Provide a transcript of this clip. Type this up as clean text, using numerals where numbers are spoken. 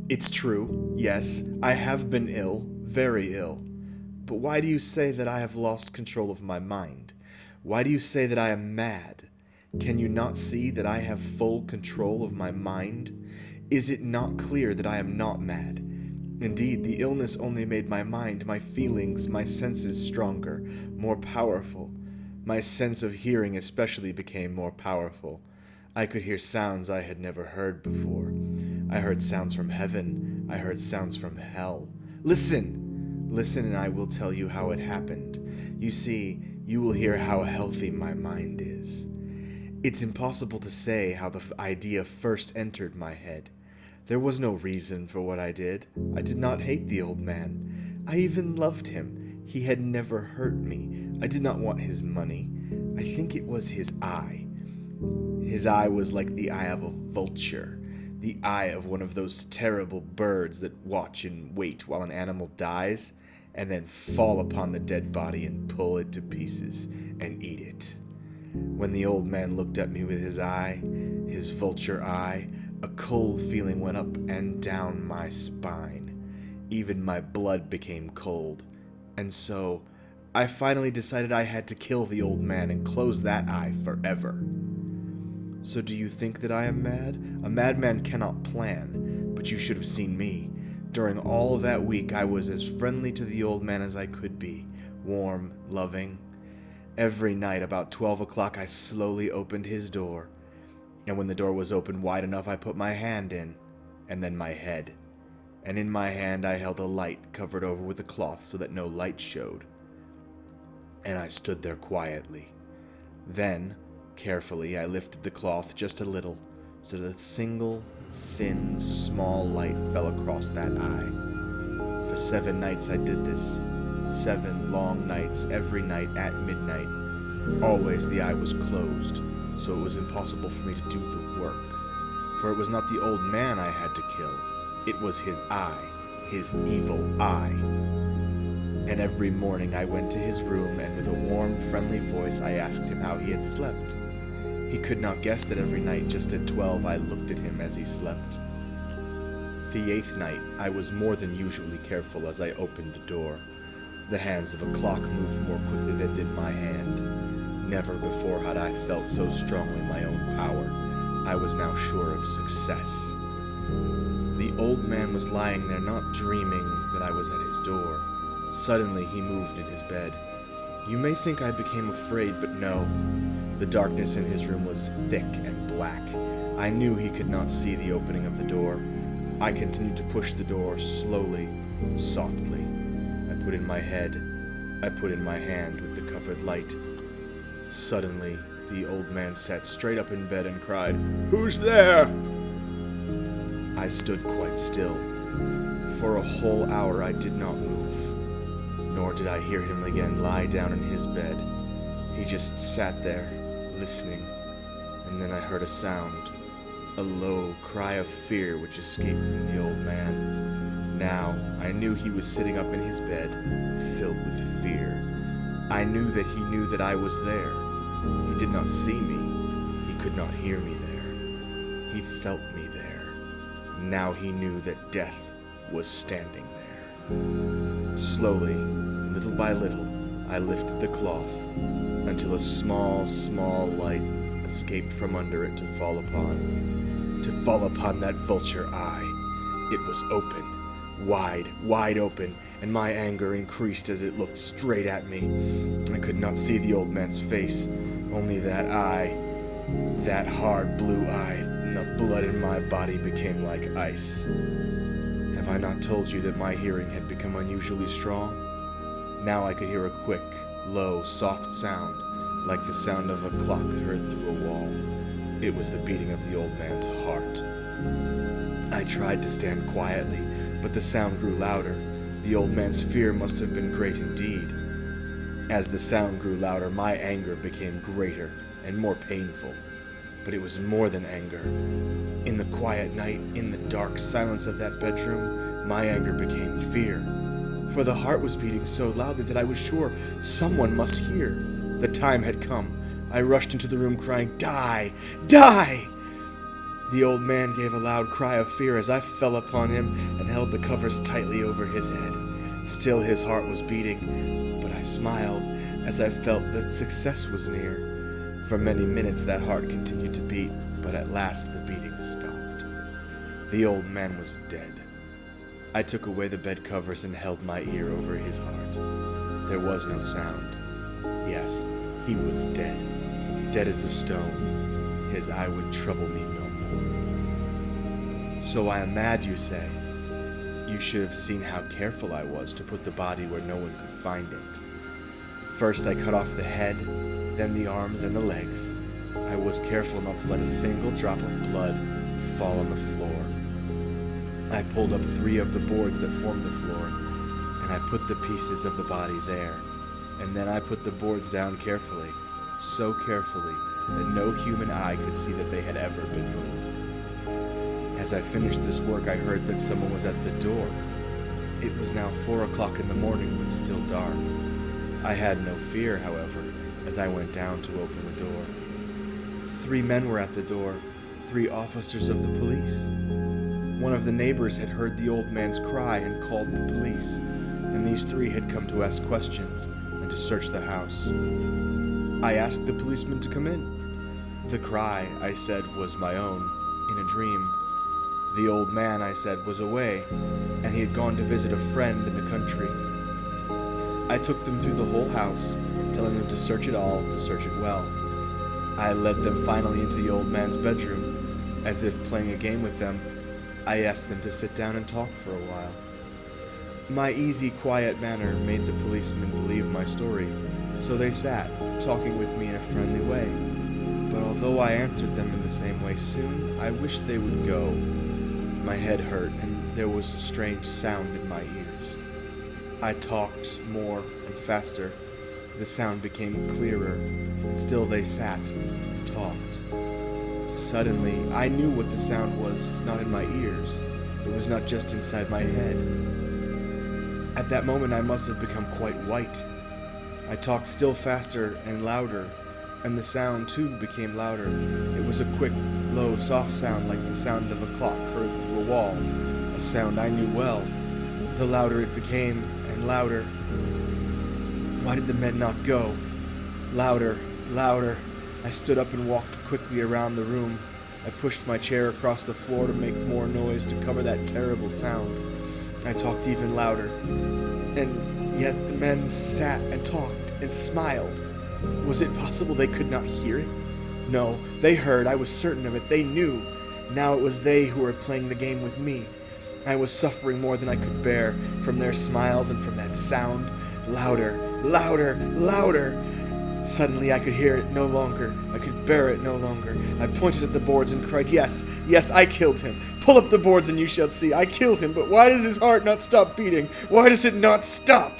It's true, yes, I have been ill, very ill. But why do you say that I have lost control of my mind? Why do you say that I am mad? Can you not see that I have full control of my mind? Is it not clear that I am not mad? Indeed, the illness only made my mind, my feelings, my senses stronger, more powerful. My sense of hearing especially became more powerful. I could hear sounds I had never heard before. I heard sounds from heaven. I heard sounds from hell. Listen! Listen, and I will tell you how it happened. You see, you will hear how healthy my mind is. It's impossible to say how the idea first entered my head. There was no reason for what I did. I did not hate the old man. I even loved him. He had never hurt me. I did not want his money. I think it was his eye. His eye was like the eye of a vulture, the eye of one of those terrible birds that watch and wait while an animal dies, and then fall upon the dead body and pull it to pieces and eat it. When the old man looked at me with his eye, his vulture eye, a cold feeling went up and down my spine. Even my blood became cold. And so, I finally decided I had to kill the old man and close that eye forever. So do you think that I am mad? A madman cannot plan, but you should have seen me. During all of that week, I was as friendly to the old man as I could be, warm, loving. Every night about 12 o'clock, I slowly opened his door. And when the door was open wide enough, I put my hand in, and then my head. And in my hand I held a light covered over with a cloth so that no light showed. And I stood there quietly. Then, carefully, I lifted the cloth just a little, so that a single, thin, small light fell across that eye. For 7 nights I did this. 7 long nights, every night at midnight. Always the eye was closed, so it was impossible for me to do the work. For it was not the old man I had to kill. It was his eye, his evil eye. And every morning I went to his room, and with a warm, friendly voice I asked him how he had slept. He could not guess that every night just at 12 I looked at him as he slept. The 8th night I was more than usually careful as I opened the door. The hands of a clock moved more quickly than did my hand. Never before had I felt so strongly my own power. I was now sure of success. The old man was lying there, not dreaming that I was at his door. Suddenly he moved in his bed. You may think I became afraid, but no. The darkness in his room was thick and black. I knew he could not see the opening of the door. I continued to push the door slowly, softly. I put in my head. I put in my hand with the covered light. Suddenly, the old man sat straight up in bed and cried, "Who's there?" I stood quite still. For a whole hour I did not move. Nor did I hear him again lie down in his bed. He just sat there, listening, and then I heard a sound, a low cry of fear which escaped from the old man. Now, I knew he was sitting up in his bed, filled with fear. I knew that he knew that I was there. He did not see me. He could not hear me there. He felt me there. Now he knew that death was standing there. Slowly, little by little, I lifted the cloth, until a small, small light escaped from under it to fall upon that vulture eye. It was open, wide open, and my anger increased as it looked straight at me. I could not see the old man's face, only that eye, that hard blue eye, and the blood in my body became like ice. Have I not told you that my hearing had become unusually strong? Now I could hear a quick, low, soft sound, like the sound of a clock heard through a wall. It was the beating of the old man's heart. I tried to stand quietly, but the sound grew louder. The old man's fear must have been great indeed. As the sound grew louder, my anger became greater and more painful. But it was more than anger. In the quiet night, in the dark silence of that bedroom, my anger became fear. For the heart was beating so loudly that I was sure someone must hear. The time had come. I rushed into the room crying, "Die! Die!" The old man gave a loud cry of fear as I fell upon him and held the covers tightly over his head. Still his heart was beating, but I smiled as I felt that success was near. For many minutes that heart continued to beat, but at last the beating stopped. The old man was dead. I took away the bed covers and held my ear over his heart. There was no sound. Yes, he was dead. Dead as a stone. His eye would trouble me no more. So I am mad, you say? You should have seen how careful I was to put the body where no one could find it. First I cut off the head, then the arms and the legs. I was careful not to let a single drop of blood fall on the floor. I pulled up 3 of the boards that formed the floor, and I put the pieces of the body there. And then I put the boards down carefully, so carefully that no human eye could see that they had ever been moved. As I finished this work, I heard that someone was at the door. It was now 4 o'clock in the morning, but still dark. I had no fear, however, as I went down to open the door. 3 men were at the door, 3 officers of the police. One of the neighbors had heard the old man's cry and called the police, and these 3 had come to ask questions and to search the house. I asked the policeman to come in. The cry, I said, was my own, in a dream. The old man, I said, was away, and he had gone to visit a friend in the country. I took them through the whole house, telling them to search it all, to search it well. I led them finally into the old man's bedroom. As if playing a game with them, I asked them to sit down and talk for a while. My easy, quiet manner made the policemen believe my story, so they sat, talking with me in a friendly way. But although I answered them in the same way soon, I wished they would go. My head hurt, and there was a strange sound in my ears. I talked more and faster. The sound became clearer, and still they sat and talked. Suddenly, I knew what the sound was, not in my ears. It was not just inside my head. At that moment, I must have become quite white. I talked still faster and louder, and the sound, too, became louder. It was a quick, low, soft sound like the sound of a clock heard through a wall, a sound I knew well. The louder it became, and louder. Why did the men not go? Louder, louder. I stood up and walked quickly around the room. I pushed my chair across the floor to make more noise to cover that terrible sound. I talked even louder. And yet the men sat and talked and smiled. Was it possible they could not hear it? No, they heard. I was certain of it. They knew. Now it was they who were playing the game with me. I was suffering more than I could bear from their smiles and from that sound. Louder, louder, louder. Suddenly I could hear it no longer. I could bear it no longer. I pointed at the boards and cried, "Yes, yes, I killed him. Pull up the boards and you shall see. I killed him, but why does his heart not stop beating? Why does it not stop?"